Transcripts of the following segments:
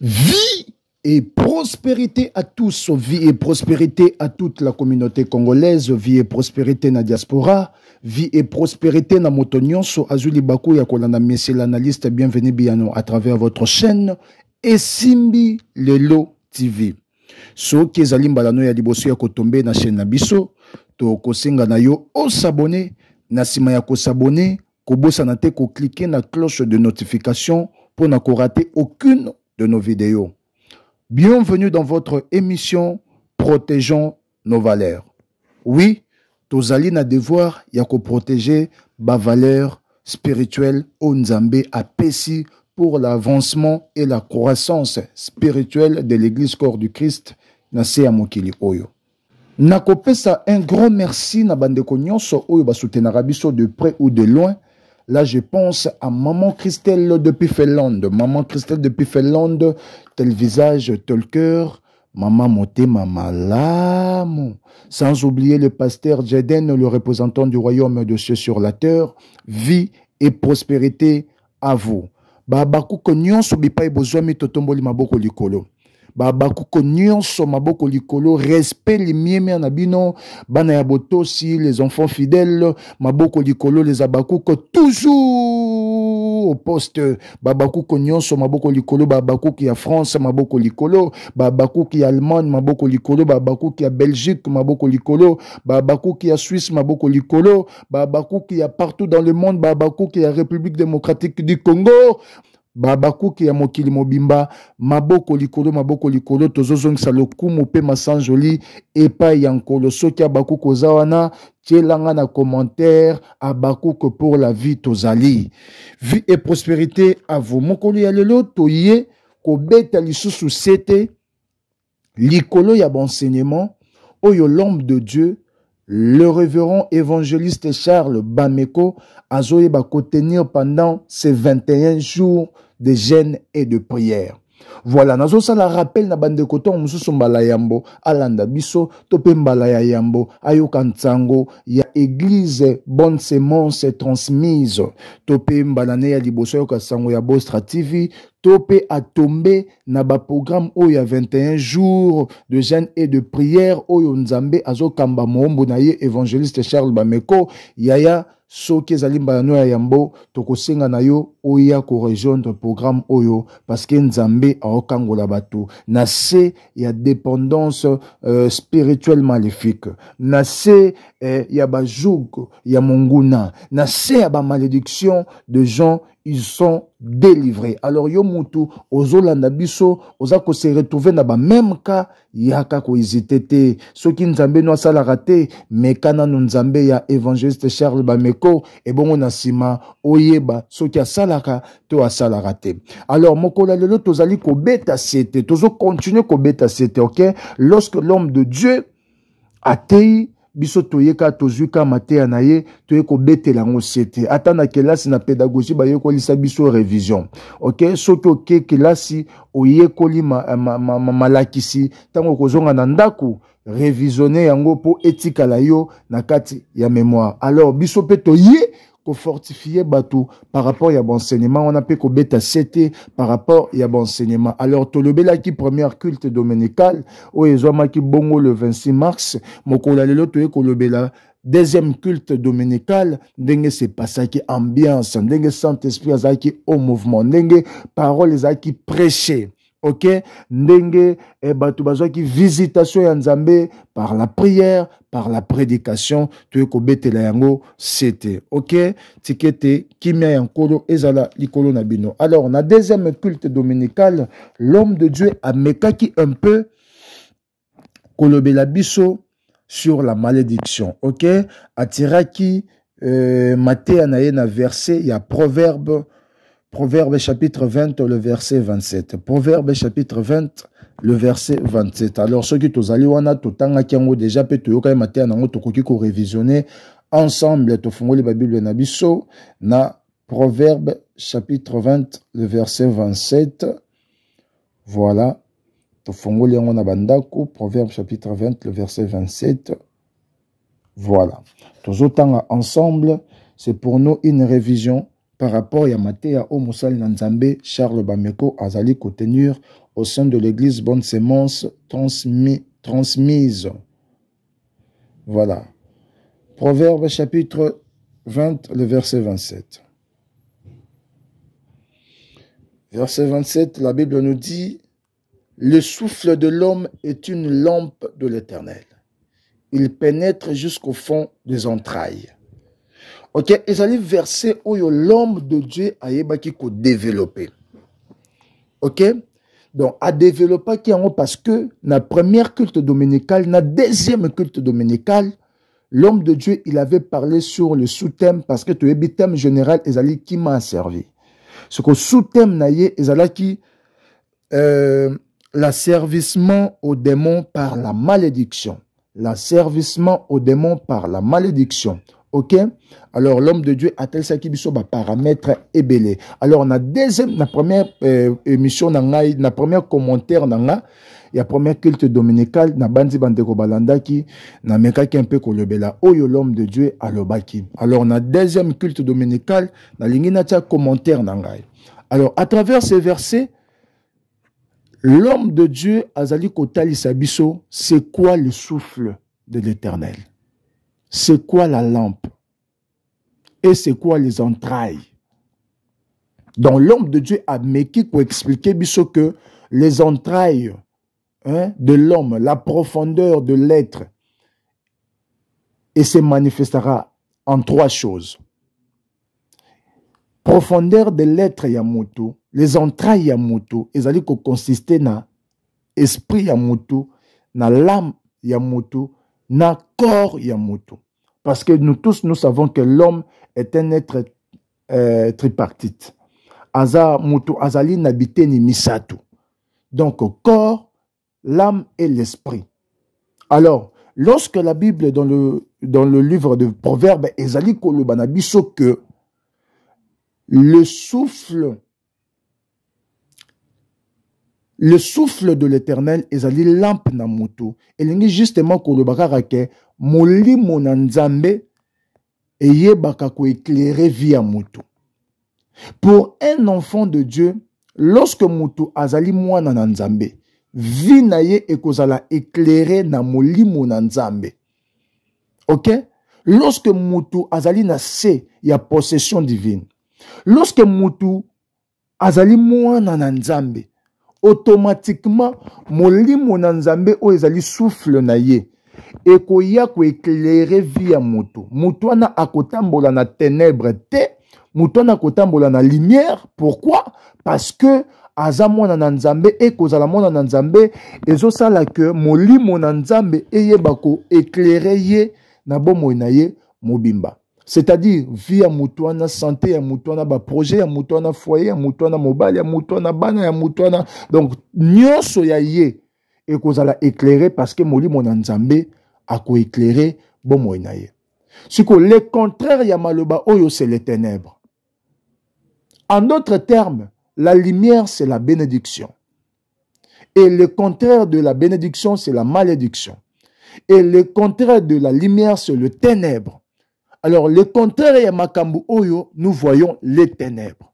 Vie et prospérité à tous, vie et prospérité à toute la communauté congolaise, vie et prospérité na diaspora, vie et prospérité na motonyonso azuli baku ya kolanda messieurs l'analyste, bienvenue biano à travers votre chaîne Esimbi Lelo TV. So ki ezali mbalano ya liboso ya kotombe na chaîne na biso, to kosenga na yo o s'abonner, na sima ya ko s'abonner, ko bosa na te ko cliquer na cloche de notification pour ne rater aucune de nos vidéos. Bienvenue dans votre émission Protégeons nos valeurs. Oui, tozali na devoir ya ko protéger ba valeurs spirituelles au Nzambe apesi pour l'avancement et la croissance spirituelle de l'église corps du Christ na se ya mokili oyo. Nakopesa un grand merci na bandeko nyonso oyo basutenaka biso de près ou de loin. Là, je pense à Maman Christelle depuis Finlande. Maman Christelle depuis Finlande, tel visage, tel cœur. Maman Motema Malamu. Sans oublier le pasteur Jeden, le représentant du royaume de Dieu sur la terre. Vie et prospérité à vous. Babaku nyonso bipai bozwami totomboli maboko likolo. Babaku nyonso maboko likolo, respect limieme na bino, bana ya botosi, les enfants fidèles, maboko likolo, les abaku toujours au poste. Babaku nyonso maboko likolo, babaku ki a France maboko likolo, babaku ki a Allemagne maboko likolo, babaku ki a Belgique maboko likolo, babaku ki a Suisse maboko likolo, babaku ki a partout dans le monde, babaku ki a République démocratique du Congo. Babaku ki ya mokili mobimba maboko likolo tozozongisa lokumu pe masanjoli epai ya nkolo soki abaku koza wana tielanga na commentaire abaku que pour la vie tozali vie et prospérité à vous mokolo ya lelo toye kobeta lisusu sete likolo ya enseignement oyo l'homme de Dieu le révérend évangéliste Charles Bameko azoye ba tenir pendant ces 21 jours de jeûne et de prière. Voilà, nazo ça la rappel na bande koton mususu mbala yambo alanda biso tope mbala ya yambo ayoka ntango ya église bonne sémence transmise tope mbalane ya liboso yoka sango ya Bostra TV tope a tombé na ba programme oyo ya 21 jours de jeûne et de prière oyo Nzambe azokamba mombo na ye évangéliste Charles Bameko yaya soki ezali mbalano ya yambo tokosenga na yo oya ko rejoindre programme oyo parce que Nzambe aokangola bato na se ya dépendance spirituelle maléfique na se ya bajoug ya monguna na se ya ba malédiction de gens ils sont délivrés. Alors yo mutu ozolanda biso oza ko se retrouver na ba même cas yaka ko hésiter soki Nzambe no sala raté mais kana Nzambe ya évangéliste Charles Bameko et bon na sima oyeba soki asalaka to asala raté. Alors mokola lelo tozali ko beta sete tozo continuer ko beta sete, OK? Lorsque l'homme de Dieu atei biso toyeka tozuka matea na ye toye ko betela ngo sete atana kelasi na pédagogie ba yeko lisa biso révision, OK? Soki OK kelasi oyekoli malakisi tango kozonga na ndaku révisionner yango po etika la yo na kati ya mémoire. Alors biso pe toye ko fortifier bateau par rapport à enseignement on a pu ko beta sete par rapport à enseignement. Alors tolobela ki première culte dominical o ezoma ki bongo le 26 mars mokola lelo toye kolobela deuxième culte dominical ndenge c'est pas ça qui ambiance ndenge Saint-Esprit azaki au mouvement ndenge parole ezaki prêcher, OK? Ndenge batu bazwaki visitation ya Nzambe par la prière, par la prédication, tu ko betela yango c'était, OK? Tikete kimia yankolo ezala likolo na bino. Alors, on a deuxième culte dominical, l'homme de Dieu a mekaki un peu kolobela biso sur la malédiction, OK? Atiraki Matthieu na verset, il y a Proverbe chapitre 20, le verset 27. Proverbe chapitre 20, le verset 27. Alors, ceux qui tozali wana totanga kiango déjà pe toyoka Matthieu nango tokoki ko révisionner ensemble to fungoli ba Bible na biso na Proverbe chapitre 20, le verset 27. Voilà. To fungoli yango na bandako Proverbe chapitre 20, le verset 27. Voilà. Tozotanga ensemble, c'est pour nous une révision. par rapport à Matéa au Moussal Nanzambe, Charles Bameko Azali tenir au sein de l'église Bonne Sémence transmise. Voilà. Proverbe chapitre 20, le verset 27. Verset 27, la Bible nous dit: le souffle de l'homme est une lampe de l'Éternel. Il pénètre jusqu'au fond des entrailles. Ok, et ça verset où l'homme de Dieu a développé. Ok, donc à développer qui en parce que la première culte dominicale, la deuxième culte dominicale, l'homme de Dieu il avait parlé sur le sous-thème parce que tu es thème général et qui m'a servi. Ce que sous-thème naïe et qui l'asservissement aux démons par la malédiction. L'asservissement aux démons par la malédiction. Ok? Alors, l'homme de Dieu a-t-il ça qui biso paramètre ébélé. Alors, la deuxième, la première émission, la première commentaire, la première culte dominicale, na bandi bandeko balanda ki, na meka ki un peu kolobela, oyo l'homme de Dieu a lobaki. Alors, la deuxième culte dominicale, na lingina tia commentaire nangai. Alors, à travers ces versets, l'homme de Dieu, Azali Kotali Sabiso, c'est quoi le souffle de l'Éternel? C'est quoi la lampe? Et c'est quoi les entrailles? Donc l'homme de Dieu a méki pour expliquer biso que les entrailles de l'homme, la profondeur de l'être, et se manifestera en trois choses. Profondeur de l'être yamutu, les entrailles yamutu, ils allaient consister na esprit yamutu, na l'âme yamutu, na corps yamutu. Parce que nous tous, nous savons que l'homme est un être tripartite. Aza mutu azali nabite ni misatu. Donc corps, l'âme et l'esprit. Alors, lorsque la Bible dans le livre de Proverbes, ezali kolobana biso que le souffle de l'Éternel ezali lampe na moto. Elingi justement kolobaka ke molimo na Nzambe eyebaka ko éclairer via moto. Pour un enfant de Dieu, lorsque moto azali mwana na Nzambe, vie na ye ekozala éclairé na molimo na Nzambe. OK? Lorsque moto azali na se ya possession divine. Lorsque Moutou azali mwana na Nzambe, automatiquement molimo na Nzambe o ezali souffle na ye ekoya ko éclairer via Moutou. Moutou ana akotambola na ténèbres te, Moutou ana akotambola na lumière. Pourquoi? Parce que aza mwana na Nzambe e kozala mwana na Nzambe ezosala que molimo na Nzambe eyeba ko éclairer ye na bomoi na ye mobimba. C'est-à-dire, vie à moutouana, santé à moutouana, projet à moutouana, foyer à moutouana, mobile à moutouana, bana à moutouana. Donc, nyonso ya ye, et qu'on a éclairé parce que moli mon Nzambe a ko éclairé bon moinaye. Ce que le contraire ya maloba oyo c'est les ténèbres. En d'autres termes, la lumière c'est la bénédiction. Et le contraire de la bénédiction c'est la malédiction. Et le contraire de la lumière c'est le ténèbre. Alors, le contraire ya makambu oyo, nous voyons les ténèbres.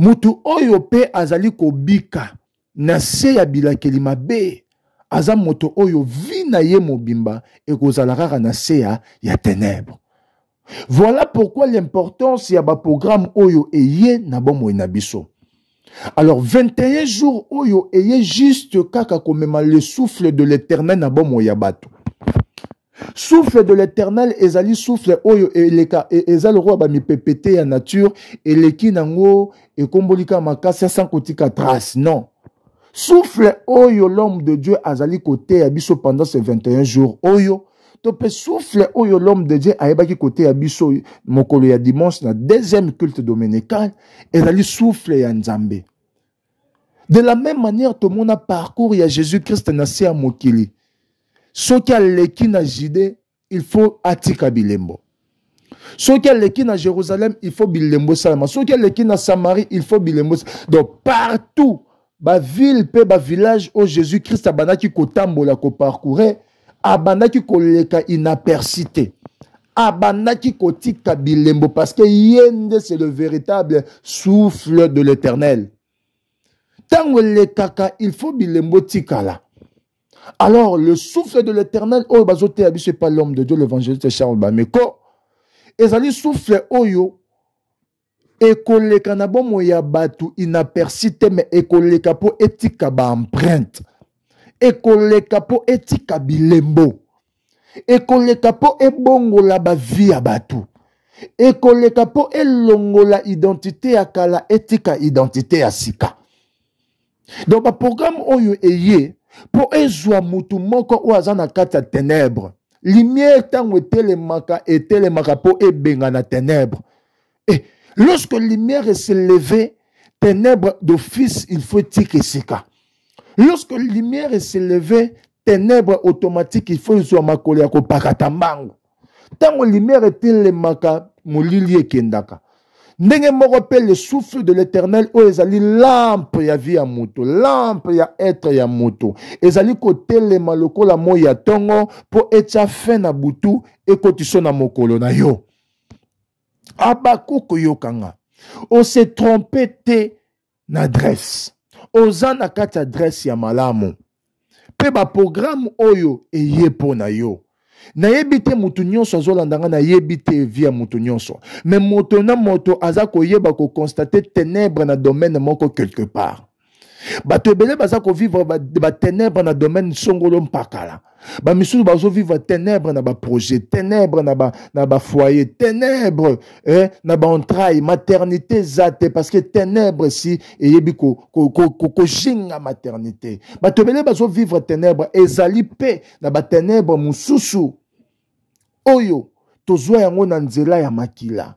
Mutu oyo pe azali ko bika, na se ya bilakeli mabe, aza moto oyo vi na ye mobimba, et kozala na se ya ténèbres. Voilà pourquoi l'importance ya ba programme oyo eye na bomo na biso. Alors, 21 jours oyo eye juste kaka komema le souffle de l'Éternel na bomo ya bato. Souffle de l'Éternel, ezali souffle oyo eleka ezali roi ba mi pépété ya nature eleki nango ekombolika makasi sans kotika trace. Non. Souffle oyo l'homme de Dieu azali côté ya biso pendant ces 21 jours oyo to pe souffle oyo l'homme de Dieu ayebaki côté ya biso mokolo ya dimanche na deuxième culte dominical ezali souffle ya Nzambe. De la même manière tout le monde a parcours ya Jésus-Christ na se ya mokili. Ce qui a l'équipe na Judée, il faut atika bilembo. Ce qui a l'équipe na Jérusalem, il faut bilembo salama. Ce qui a l'équipe na Samarie, il faut bilembo. Donc partout, ba ville pe ba village où Jésus-Christ abandaki ko tambola ko parcourir, abandaki ko leka inapercité. Abanaki kotika bilembo parce que yende c'est le véritable souffle de l'Éternel. Tango le kaka, il faut bilembo tikala. Alors le souffle de l'Éternel, oh bazote abise pas l'homme de Dieu, l'évangéliste Charles Bameko, ezali souffle oyo ekoleka na bomo ya batu inapercite mais ekoleka po etika ba empreinte. Ekoleka po etika bilembo. Ekoleka po ebongola ba vie ya batu. Ekoleka po elongola identité ya kala etika identité ya sika. Donc ba programme oyo eye po ezwa mutu moko o azana kata ténèbres. Lumière tango etelemaka po ebenga na ténèbres. Et lorsque lumière s'est levée, ténèbres d'office, il faut tika sika. Lorsque lumière s'est levée, ténèbres automatique, il faut soit makole ya ko pakatambango. Tango lumière etelemaka molili ekendaka. Ndenge moko pe le souffle de l'Éternel o ezali lampe ya vie ya moto, lampe ya être ya moto. Ezali kotelema lokola mo ya tongo po etya fin na butu ekotiso na mokolo na yo. Abakuku yokanga. On s'est trompé te n'adresse. Oza na kati adresse ya malamu. Pe ba programme oyo eye po na yo. Na yebite mutu nyonso azolandanga na yebite via mutu nyonso. Mais moto na moto aza koyeba ko constater ténèbres na domaine moko quelque part. Bato ebele baza ko vivre ba ténèbres na domaine songolo mpakala. Ba misusu bazo vivre ténèbres na ba projet, ténèbres na ba foyer, ténèbres na ba entrailles, maternité zate parce que ténèbres si eyebi ko jinga maternité. Bato ebele bazo vivre ténèbres ezali pe na ba ténèbres mususu. Oyo tozwa yango na nzela ya makila.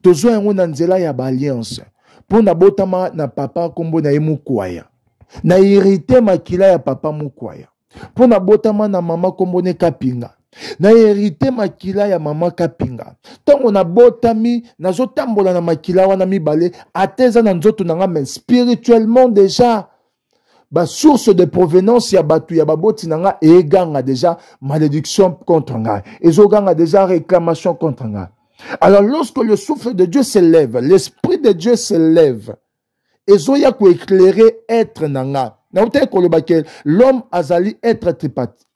Tozwa yango na nzela ya ba alliance. Pona botama na papa kombo na ye mukwaya. Na hérité makila ya papa mukwaya. Pona botama na mama kombo ne kapinga. Na hérité makila ya mama kapinga. Tongo na botami nazo tambola na makila wana mibale ateza na nzoto nanga mais spirituellement déjà ba source de provenance ya batu ya baboti nanga eganga déjà malédiction contre nga. Ezoganga déjà réclamation contre nga. Alors lorsque le souffle de Dieu s'élève, l'esprit de Dieu s'élève, ezoya ko éclairer être nanga. Na uté ko lebake l'homme azali être tripatite.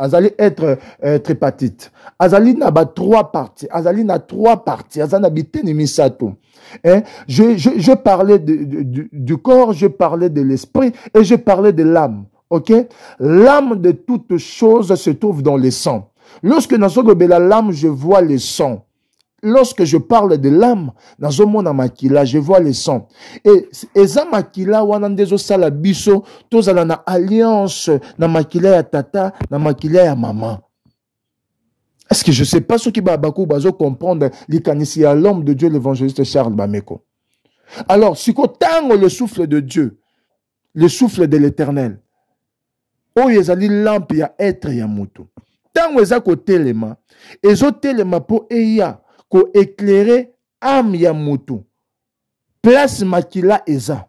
Azali na ba trois parties, azali na trois parties, azana biteni misato. Je parlais du corps, je parlais de l'esprit et je parlais de l'âme. OK? L'âme de toute chose se trouve dans le sang. Lorsque nazogobela l'âme, je vois le sang. Lorsque je parle de l'âme, nazomona makila, je vois le sang. Et eza makila wana ndezo sala biso, tozala na alliance na makila ya tata, na makila ya maman. Est-ce que je ne sais pas ce qui va comprendre l'ikanisi à l'homme de Dieu, l'évangéliste Charles Bameko. Alors, si tango le souffle de Dieu, le souffle de l'Éternel, o yezali lampe ya être ya mutu. Tango eza ko telema, ezo telema po eya ko éclairer âme ya mutu. Place makila eza.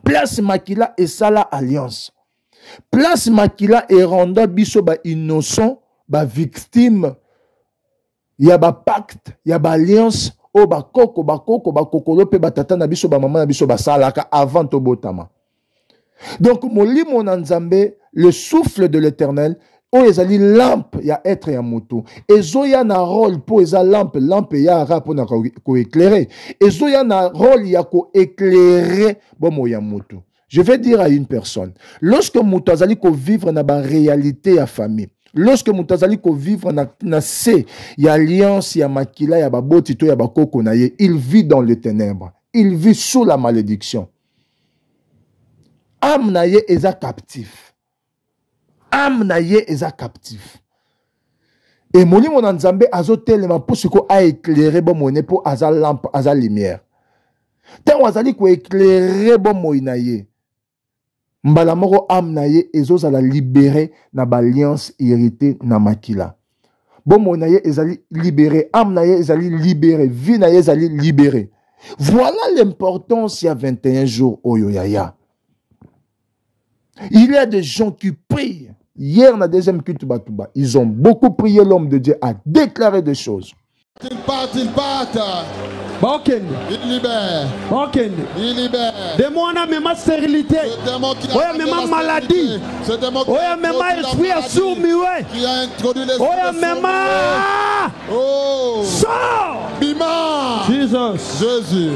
Place makila esala alliance. Place makila eranda biso ba innocent, ba victime, ya ba pacte, ya ba alliance, o ba kokolo pe ba tata na biso ba maman na biso ba salaka avant to botama. Donc molimo na nzambe, le souffle de l'Éternel, o ezali lampe ya être ya moto. Ezoya na rôle po eza lampe ya ra po na ko éclairer. Ezoya na rôle ya ko éclairer bomo ya moto. Je vais dire à une personne, lorsque moto azali ko vivre na ba réalité ya famille, lorsque moutazali ko vivre na se ya alliance ya makila ya baboti to ya bakoko na ye, il vit dans les ténèbres, il vit sous la malédiction. Âme na ye eza captif. Âme na ye eza captif. Et molimo na nzambe azotelema po siko a éclairer bo mone po aza lampe, aza lumière. Tango azali ko éclairer bo moina ye, mbala moko âme na ye ezozala libéré na ba alliance hérité na makila. Bon mon na ye ezali libéré, âme na ye ezali libéré, vie na ye ezali libéré. Voilà l'importance il y a 21 jours oyo yaya. Il y a des gens qui prient Hier, na deuxième culte Batouba, ils ont beaucoup prié, l'homme de Dieu a déclaré des choses. Il part. Il libère. Il libère. Démon a même stérilité. Oya même maladie. Oya même esprit assourd-muet. Qui a introduit l'esprit. Oya même. Oh. Sors. Bima. Jésus.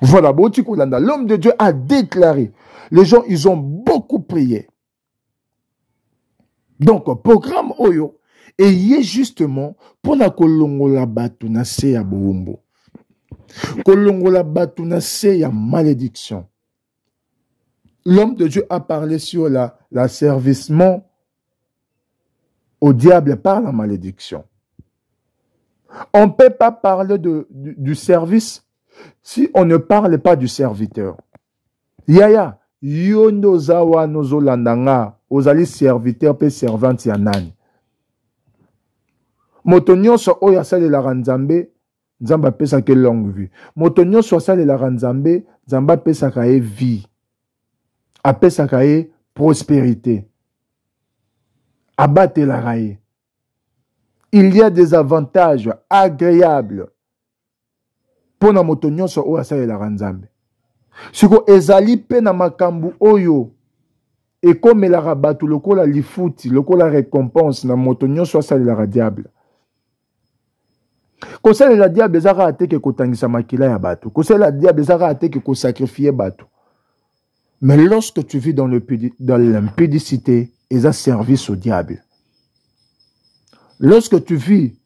Voilà, l'homme de Dieu a déclaré. Les gens, ils ont beaucoup prié. Donc, programme Oyo, et y est justement pour na kolongola batu na se ya boumbo. Kolongola batu na se ya malédiction. L'homme de Dieu a parlé sur l'asservissement au diable par la malédiction. On ne peut pas parler du service si on ne parle pas du serviteur. Yaya, yondo zawa nozo landanga, ozali serviteur pe servante ya nani. Moto nyonso oyo asalelaka Nzambe, Nzambe apesaka longue vie. Moto nyonso asalelaka Nzambe, Nzambe apesaka ye vie. Apesaka ye prospérité. Abatelaka ye. Il y a des avantages agréables pour na moto nyonso oyo asalelaka Nzambe. Siko ezali pe na makambu oyo ekomelaka bato lokola lifuti, lokola récompense na moto nyonso asalelaka diable. Kosalela diable ezaka ateke kotangisa makila ya bato. Kosalela diable ezaka ateke kosacrifier bato. Mais lorsque tu vis dans l'impudicité, eza service au diable. Lorsque tu vis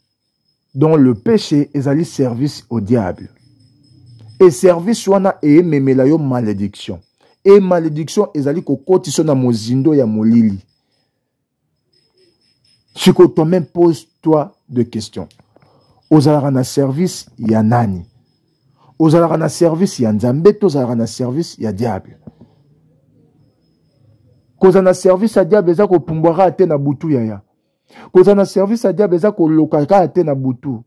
dans le péché, ezali service au diable. Et service wana e memela yo malédiction. Et malédiction ezali kokotiso na mozindo ya molili. Siko toi-même pose-toi des questions. Ozalaka na service ya nani? Ozalaka na service ya Nzambe, ozalaka na service ya diable. Koza na service ya diable eza kopumbwaka ate na butu yaya. Koza na service ya diable eza kolokaka ate na butu.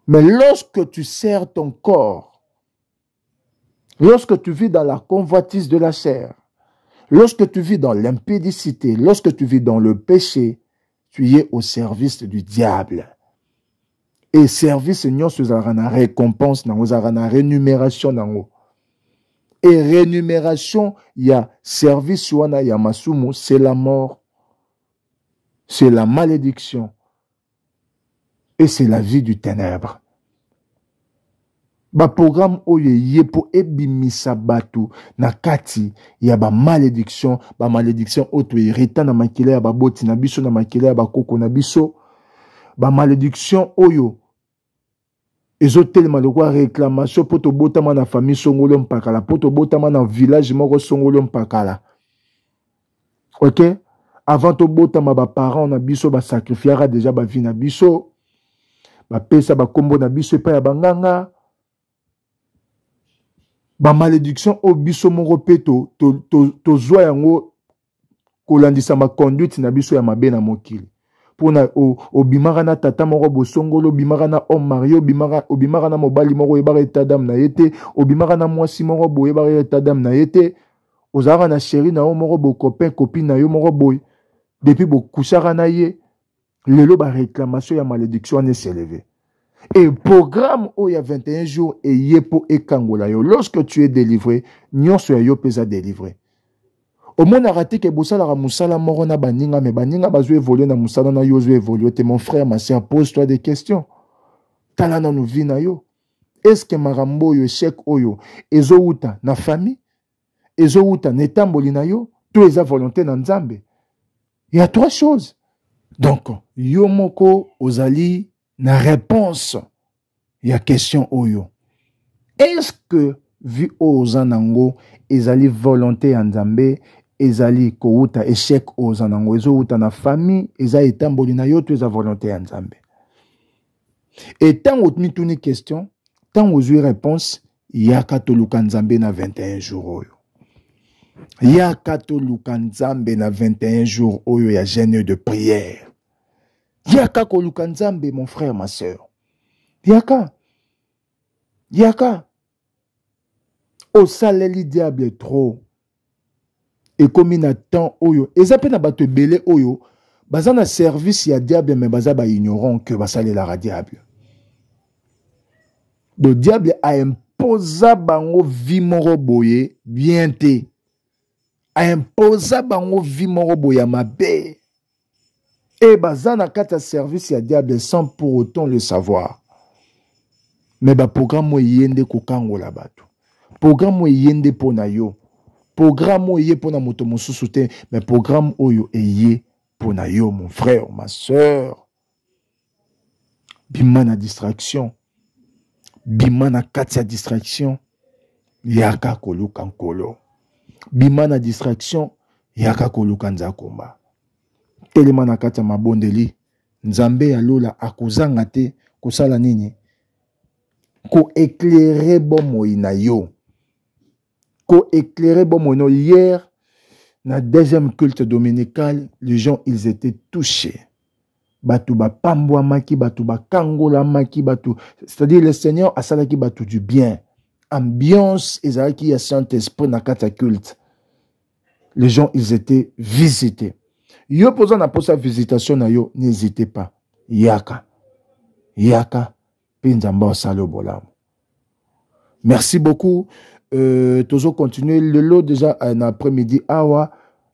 Mais lorsque tu sers ton corps, lorsque tu vis dans la convoitise de la chair, lorsque tu vis dans l'impudicité, lorsque tu vis dans le péché, tu es au service du diable. Et service nyonso ezalaka na récompense nango, ezalaka na rémunération nango. Et rémunération, il y a service wana ya masumu, c'est la mort, c'est la malédiction. Et c'est la vie du ténèbre. Ba programme oyo ye po ebimisa batu na kati ya ba malédiction oto irita na makila ya baboti na biso na makila ya bakoko na biso. Ba malédiction oyo ezotelema lokwa réclamation po tobotama na famille songolo mpakala, po tobotama na village moko songolo mpakala. OK? Avant tobotama ba parents na biso ba sacrifiera déjà ba vie na biso. Ba pesa ba kombo na biso pa ya banganga. Ba malédiction o biso moko pe to zwa yango kolandisa ma conduite na biso ya mabe na mokili. Pona obimaka na tata moko bosongolo, obimaka na homme marié, obimaka na mobali moko yebaka etadam na yete, obimaka na mwasi moko boye yebaka etadam na yete, ozalaka na chéri na yo moko bo copain copine na yo moko boye, depuis bokusaka na ye, lelo ba réclamation ya malédiction ne s'élever. Et programme où il y a 21 jours et yepo et kangola yo. Lorsque tu es délivré, nyonso ya yo pesa délivré. Au moins a raté que bosala ra musala moko na baninga, mais baninga bazo évoluer na musala na yo zo évoluer. T'es mon frère, ma sœur, pose-toi des questions. Tala na nou vi na yo. Est-ce que marambo yo échec oyo ezo uta na famille? Ezo uta netamboli na yo? Tout est à volonté na Nzambe. Il y a trois choses. Donc, yo moko ozali na réponse ya question oyo. Est-ce que vu ozanango ezali volonté ya Nzambe, ezali kouta échec ozanango, ezo uta na famille, eza etamboli na yo to eza volonté ya Nzambe. Et tant otmituni question, tant ozui réponse, yaka toluka Nzambe na 21 jours oyo. Yaka toluka Nzambe na 21 jours oyo ya jeûne de prière. Yaka koluka Nzambe, mon frère, ma soeur. Yaka. Yaka. Osaleli diable trop. ekomi na temps oyo eza pe na bato ebele oyo baza na service ya diable mais baza ba ignorant que basalelaka diable. Le diable a imposé bango vie moko boye bien te. A imposé bango vie moko boye mabe. Et baza na kata service ya diable sans pour autant le savoir. Mais ba programme yende ko kangola bato. Programme yende pona yo. Programme yé pona moto mosusu te, mais programme oyo eye pona yo mon frère, ma soeur. Bima na distraction. Bima na kati ya distraction. Yaka koluka nkolo. Bima na distraction. Yaka koluka nzakomba. Telema na kati ya mabondeli. Nzambe ya lola akozanga te kosala nini? Ko éclairer bon moi na yo. Ko éclairer bon moi. Hier, na deuxième culte dominical, les gens ils étaient touchés. Batu ba pambwa maki, batu ba kangola maki, batu. C'est-à-dire le Seigneur a salaki batu du bien. Ambiance ezalaki ya Saint-Esprit na kata culte. Les gens ils étaient visités. Yo posant na posa visitation na yo, n'hésitez pas. Yaka. Yaka. Pinzamba salo bolam. Merci beaucoup. Toujours continuer le lot déjà en après-midi awa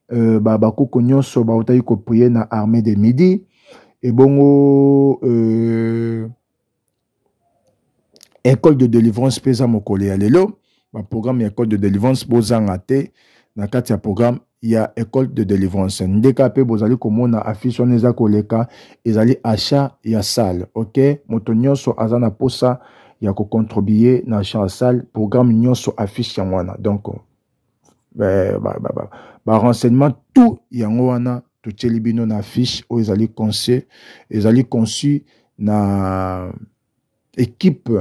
bako konyonso ba otayi ko prier na armée de midi et bongo école de délivrance pesa mokole lelo ba programme école de délivrance bozanga te na kati ya programme il y a école de délivrance ndeka pe bozali komona affiche on eza koleka ezali achat ya salle OK moto nyonso azana posa ya ko contribuer na achat ya salle programme nyonso affiche ya wana donc renseignement tout yango wana to tchelibino na affiche o ezali conçu na équipe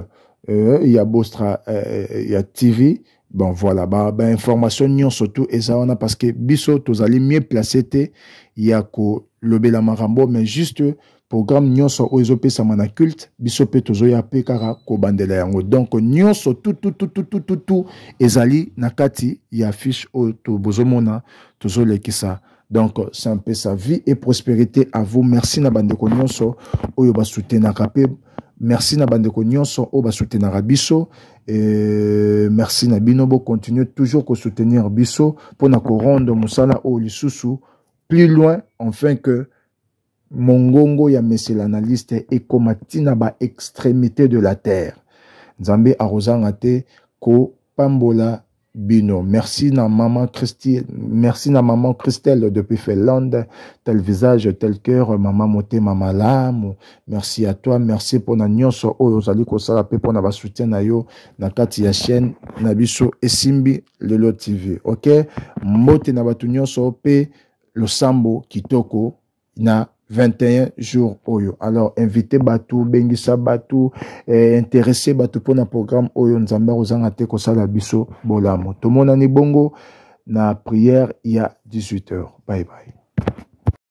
ya Bostra ya TV. Bon voilà, information nyon surtout et ça on a parce que biso tozali mieux placé te ya ko lobela marambo mais juste programme nyon so ozope sa mana culte biso pe tozo ya pe kara ko bandela yango donc nyon so tout ezali nakati ya fiche o to bozomona tozo lekisa. Donc c'est un peu sa vie et prospérité à vous. Merci na bandeko nyonso oyo ba soutenir kapé. Merci na bandeko nyonso o ba soutenir biso. Merci na binobo continuer toujours ko soutenir biso pour na ko rendre musala o lisusu plus loin afin que mongongo ya monsieur l'analyste et komatina ba extrémité de la terre. Nzambe arozanga te ko pambola bino. Merci na maman Christine, merci na maman Christelle depuis Finlande, tel visage, tel cœur, maman moté, maman lame. Merci à toi, merci pour na nyonso oyo zali ko sala pe pour na ba soutien na yo na kati ya chaîne na biso esimbi lelo TV. OK? Mbote na batu nyonso pe le sambo kitoko na 21 jours oyo. Alors invité batu bengisa batu intéressé batu pour na programme oyo nzamba ozanga te ko sala biso bolamo. Tomona ni bongo na prière il y a 18h. Bye bye.